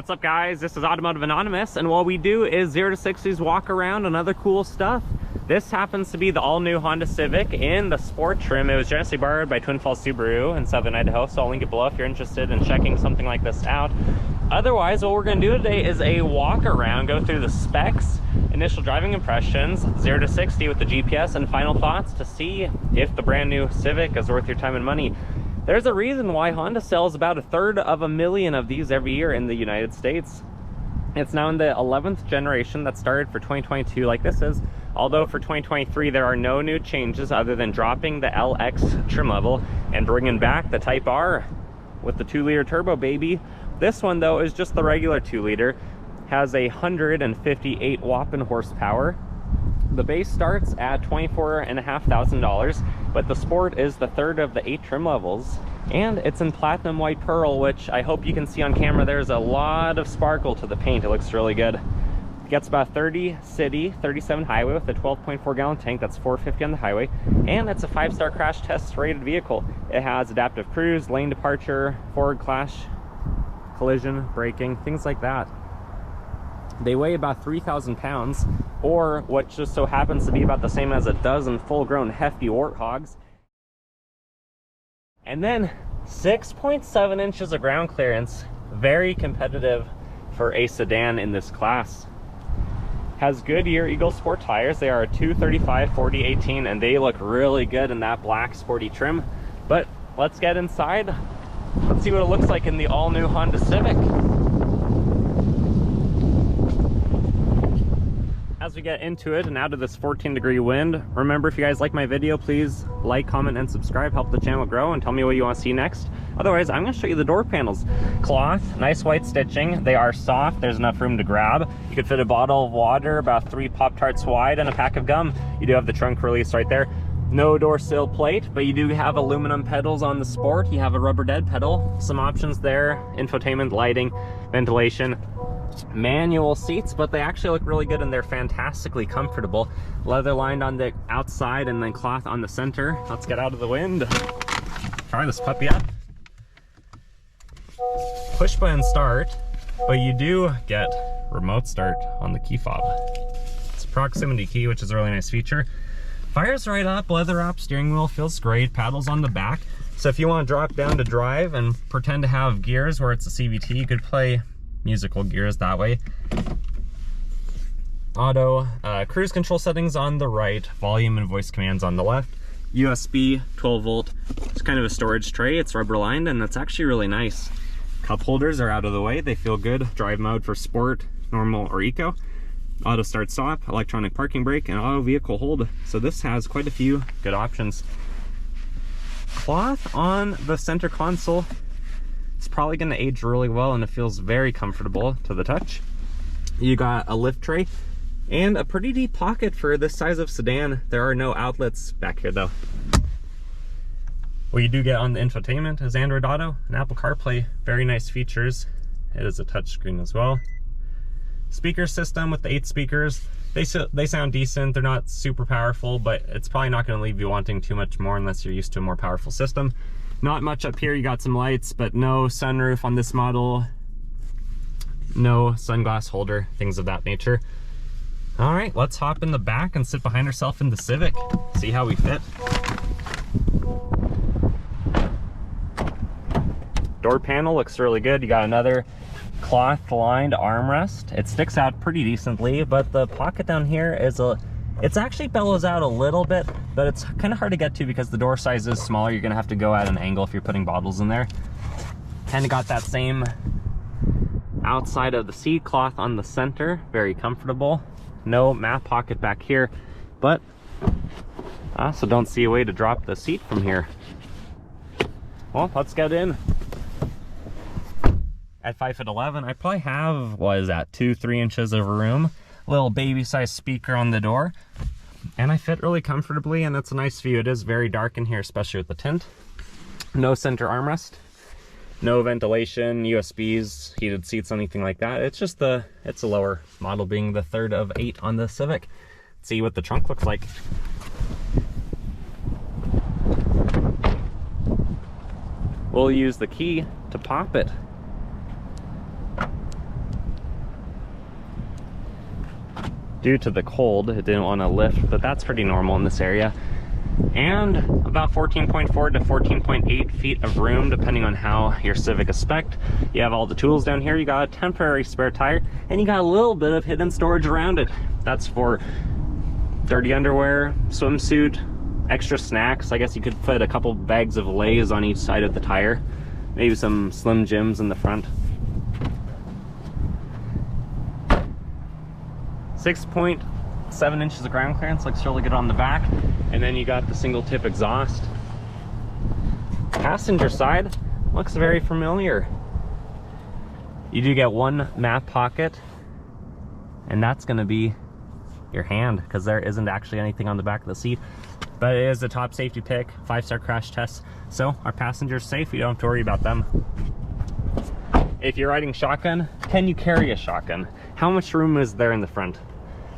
What's up, guys? This is Automotive Anonymous, and what we do is 0 to 60s walk around and other cool stuff. This happens to be the all-new Honda Civic in the sport trim. It was generously borrowed by Twin Falls Subaru in Southern Idaho, so I'll link it below if you're interested in checking something like this out. Otherwise, what we're going to do today is a walk around, go through the specs, initial driving impressions, 0 to 60 with the GPS, and final thoughts to see if the brand new Civic is worth your time and money. There's a reason why Honda sells about 1/3 of a million of these every year in the United States. It's now in the 11th generation that started for 2022 like this is, although for 2023 there are no new changes other than dropping the LX trim level and bringing back the Type R with the 2-liter turbo baby. This one though is just the regular 2-liter, has 158 whopping horsepower. The base starts at $24,500, but the Sport is the third of the 8 trim levels, and it's in platinum white pearl, which I hope you can see on camera. There's a lot of sparkle to the paint. It looks really good. It gets about 30 city, 37 highway with a 12.4 gallon tank. That's 450 on the highway, and it's a 5-star crash test rated vehicle. It has adaptive cruise, lane departure, forward clash, collision, braking, things like that. They weigh about 3,000 pounds, or what just so happens to be about the same as a dozen full-grown hefty warthogs. And then 6.7 inches of ground clearance, very competitive for a sedan in this class. Has Goodyear Eagle Sport tires. They are a 235/40/18, and they look really good in that black sporty trim. But let's get inside. Let's see what it looks like in the all-new Honda Civic. As we get into it and out of this 14-degree wind, remember, if you guys like my video, please like, comment, and subscribe. Help the channel grow and tell me what you want to see next. Otherwise, I'm going to show you the door panels. Cloth, nice white stitching. They are soft. There's enough room to grab. You could fit a bottle of water about 3 Pop-Tarts wide and a pack of gum. You do have the trunk release right there. No door sill plate, but you do have aluminum pedals on the Sport. You have a rubber dead pedal. Some options there: infotainment, lighting, ventilation. Manual seats, but they actually look really good and they're fantastically comfortable. Leather lined on the outside and then cloth on the center. Let's get out of the wind. Fire this puppy up. Push button start, but you do get remote start on the key fob. It's a proximity key, which is a really nice feature. Fires right up, leather wrap steering wheel, feels great. Paddles on the back. So if you want to drop down to drive and pretend to have gears where it's a CVT, you could play musical gears that way. Auto cruise control settings on the right, volume and voice commands on the left. USB 12 volt. It's kind of a storage tray. It's rubber lined and it's actually really nice. Cup holders are out of the way. They feel good. Drive mode for sport, normal, or eco. Auto start stop, electronic parking brake, and auto vehicle hold. So this has quite a few good options. Cloth on the center console. It's probably going to age really well and it feels very comfortable to the touch. You got a lift tray and a pretty deep pocket for this size of sedan. There are no outlets back here though. What you do get on the infotainment is Android Auto and Apple CarPlay. Very nice features. It is a touchscreen as well. Speaker system with the 8 speakers. They sound decent. They're not super powerful, but it's probably not going to leave you wanting too much more unless you're used to a more powerful system. Not much up here. You got some lights, but no sunroof on this model. No sunglass holder, things of that nature. All right, let's hop in the back and sit behind ourselves in the Civic. See how we fit. Door panel looks really good. You got another cloth lined armrest. It sticks out pretty decently, but the pocket down here is it's actually bellows out a little bit, but it's kind of hard to get to because the door size is smaller. You're gonna have to go at an angle if you're putting bottles in there. Kind of got that same outside of the seat, cloth on the center, very comfortable. No map pocket back here, but I also don't see a way to drop the seat from here. Well, let's get in. At 5'11", I probably have, what is that, 2-3 inches of room. Little baby-sized speaker on the door, and I fit really comfortably, and it's a nice view. It is very dark in here, especially with the tint. No center armrest, no ventilation, USBs, heated seats, anything like that. It's just it's a lower model, being the third of 8 on the Civic. Let's see what the trunk looks like. We'll use the key to pop it. due to the cold, it didn't want to lift, but that's pretty normal in this area. And about 14.4 to 14.8 feet of room, depending on how your Civic is spec'd. You have all the tools down here. You got a temporary spare tire, and you got a little bit of hidden storage around it. That's for dirty underwear, swimsuit, extra snacks. I guess you could put a couple bags of Lay's on each side of the tire. Maybe some Slim Jims in the front. 6.7 inches of ground clearance, looks really good on the back. And then you got the single tip exhaust. Passenger side looks very familiar. You do get one map pocket, and that's gonna be your hand, because there isn't actually anything on the back of the seat. But it is a top safety pick, 5-star crash test. So our passengers safe, you don't have to worry about them. If you're riding shotgun, can you carry a shotgun? How much room is there in the front?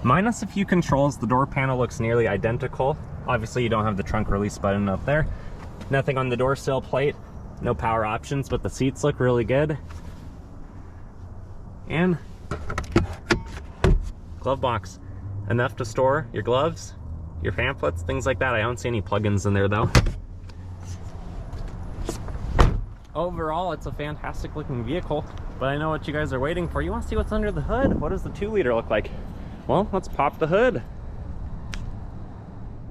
Minus a few controls, the door panel looks nearly identical. Obviously you don't have the trunk release button up there. Nothing on the door sill plate, no power options, but the seats look really good. And glove box, enough to store your gloves, your pamphlets, things like that. I don't see any plugins in there though. Overall, it's a fantastic looking vehicle, but I know what you guys are waiting for. You want to see what's under the hood? What does the 2-liter look like? Well, let's pop the hood.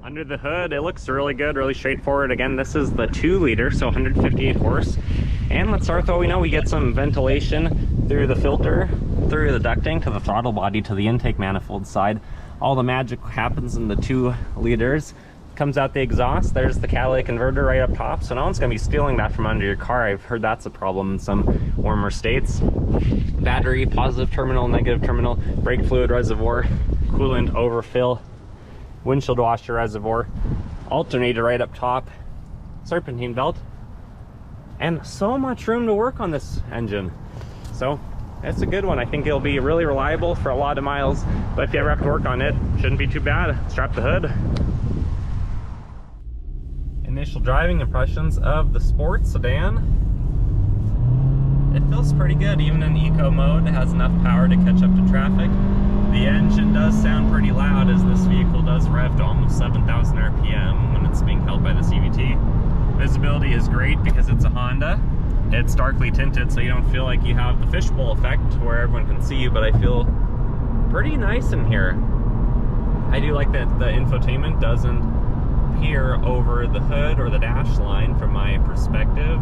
Under the hood, it looks really good, really straightforward. Again, this is the 2-liter, so 158 horse. And let's start with what we know. We get some ventilation through the filter, through the ducting, to the throttle body, to the intake manifold side. All the magic happens in the 2 liters. Comes out the exhaust. There's the catalytic converter right up top, so no one's going to be stealing that from under your car. I've heard that's a problem in some warmer states. Battery, positive terminal, negative terminal, brake fluid reservoir, coolant overfill, windshield washer reservoir, alternator right up top, serpentine belt, and so much room to work on this engine. So it's a good one. I think it'll be really reliable for a lot of miles, but if you ever have to work on it, shouldn't be too bad. Strap the hood. Initial driving impressions of the sport sedan. It feels pretty good, even in eco mode. It has enough power to catch up to traffic. The engine does sound pretty loud, as this vehicle does rev to almost 7,000 RPM when it's being held by the CVT. Visibility is great because it's a Honda. It's darkly tinted, so you don't feel like you have the fishbowl effect where everyone can see you, but I feel pretty nice in here. I do like that the infotainment doesn't peer over the hood or the dash line from my perspective.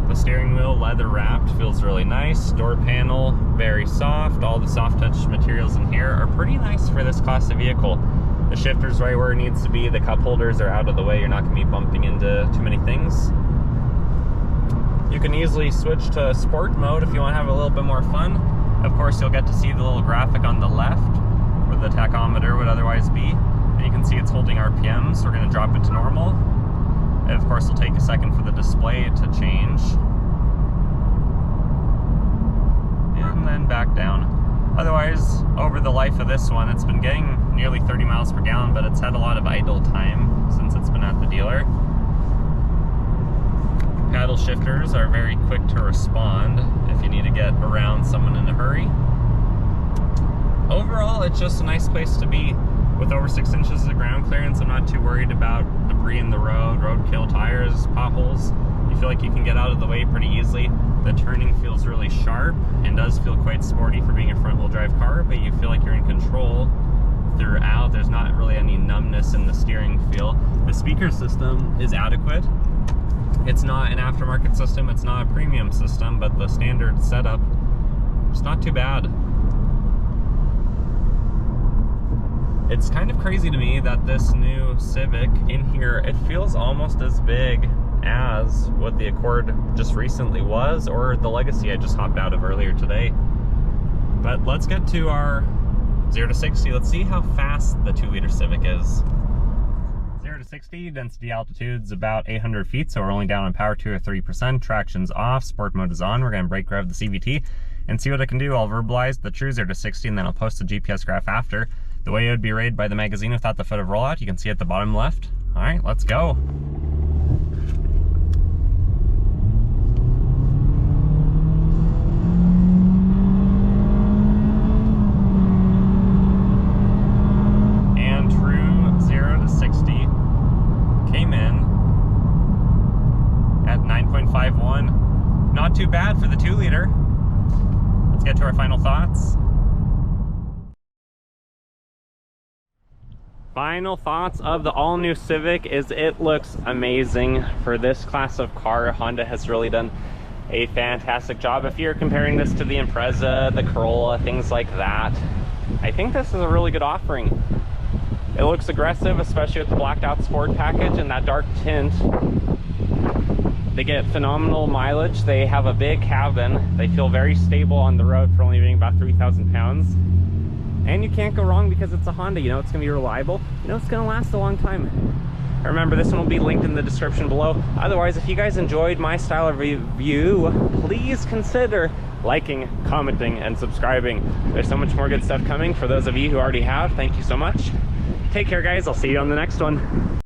The steering wheel, leather wrapped, feels really nice. Door panel, very soft. All the soft touch materials in here are pretty nice for this class of vehicle. The shifter's right where it needs to be. The cup holders are out of the way. You're not going to be bumping into too many things. You can easily switch to sport mode if you want to have a little bit more fun. Of course, you'll get to see the little graphic on the left where the tachometer would otherwise be. And you can see it's holding RPM, so we're going to drop it to normal. And of course, it'll take a second for the display to change. And then back down. Otherwise, over the life of this one, it's been getting nearly 30 miles per gallon, but it's had a lot of idle time since it's been at the dealer. Paddle shifters are very quick to respond if you need to get around someone in a hurry. Overall, it's just a nice place to be. With over 6 inches of ground clearance, I'm not too worried about debris in the road, roadkill, tires, potholes. You feel like you can get out of the way pretty easily. The turning feels really sharp and does feel quite sporty for being a front-wheel drive car, but you feel like you're in control throughout. There's not really any numbness in the steering feel. The speaker system is adequate. It's not an aftermarket system, it's not a premium system, but the standard setup, it's not too bad. It's kind of crazy to me that this new Civic in here, it feels almost as big as what the Accord just recently was, or the Legacy I just hopped out of earlier today. But let's get to our 0 to 60. Let's see how fast the 2-liter Civic is. 0 to 60, density altitude's about 800 feet, so we're only down on power 2 or 3%. Traction's off, sport mode is on. We're going to brake rev the CVT and see what I can do. I'll verbalize the true 0 to 60 and then I'll post a GPS graph after. The way it would be rated by the magazine without the foot of rollout, you can see at the bottom left. All right, let's go. get to our final thoughts. Final thoughts of the all-new Civic is it looks amazing. For this class of car, Honda has really done a fantastic job. If you're comparing this to the Impreza, the Corolla, things like that, I think this is a really good offering. It looks aggressive, especially with the blacked out sport package and that dark tint. They get phenomenal mileage. They have a big cabin. They feel very stable on the road for only being about 3,000 pounds. And you can't go wrong because it's a Honda. You know it's going to be reliable. You know it's going to last a long time. Remember, this one will be linked in the description below. Otherwise, if you guys enjoyed my style of review, please consider liking, commenting, and subscribing. There's so much more good stuff coming. For those of you who already have, thank you so much. Take care, guys. I'll see you on the next one.